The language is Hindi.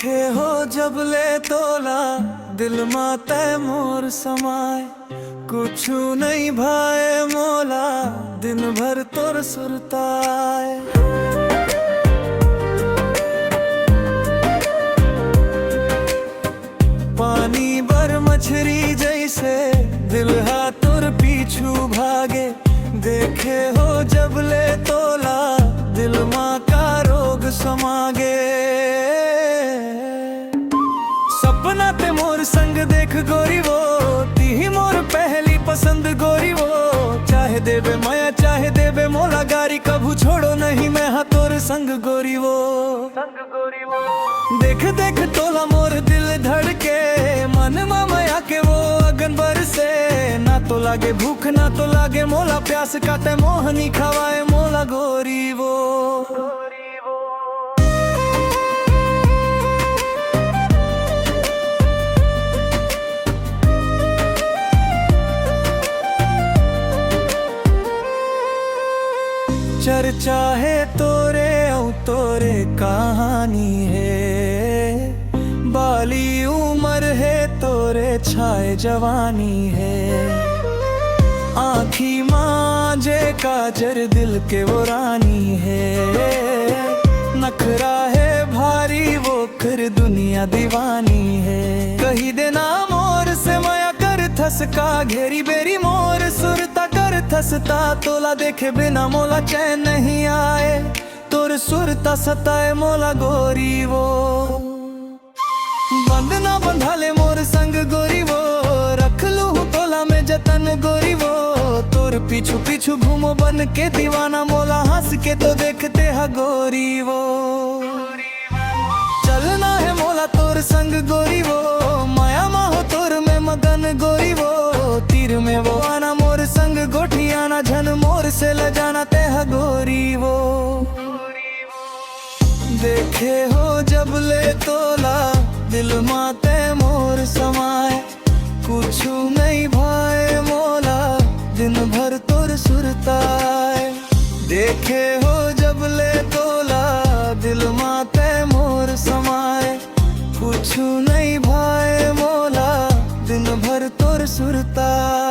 देखे हो जब ले तोला दिल माते मोर समाए, कुछु नहीं भाए मोला दिन भर तोर सुरताए। पानी बर मछरी जैसे दिल हाथोर पीछू भागे, देखे हो जब ले तोला दिल माँ का रोग समागे। सपना ते मोर संग देख गोरी वो, ती मोर पहली पसंद गोरी वो। चाहे देवे माया चाहे देवे मोला गारी, कभू छोड़ो नहीं मैं हाँ तोर संग गोरी वो। देख देख तोला मोर दिल धड़के, मन माया के वो अगन बरसे। ना तो लागे भूख ना तो लागे मोला प्यास, काटे मोहनी खवाए मोला गोरी वो। चर्चा है तोरे औ तोरे कहानी है, बाली उम्र है तोरे छाए जवानी है। आँखी मांझे काजर दिल के वो रानी है, नखरा है भारी वो कर दुनिया दीवानी है। कही देना मोर से माया कर थसका, घेरी बेरी मोर सुरता कर थसता। तोला देखे बिना मोला चैन नहीं आए, तोर सुरता सताए मोला गोरी वो। बंद ना बंधाले मोर संग गोरी वो, रख लू तोला में जतन गोरी वो। तोर पीछू पीछू घूमो बन के दीवाना, मोला हंस के तो देखते है गोरी वो। चलना है मोला तोर संग गोरी वो, माया माहो तोर में मगन गोरी वो। तीर में वो आना मोर संग गोठियाना, झन मोर से ल जाना ते है गोरी वो। देखे हो जब ले तोला दिल माते मोर समाए, कुछु नहीं भाए मोला दिन भर तोर सुरताए। देखे हो जब ले तोला दिल माते मोर समाए, कुछु नहीं भाए मोला दिन भर तोर सुरताए।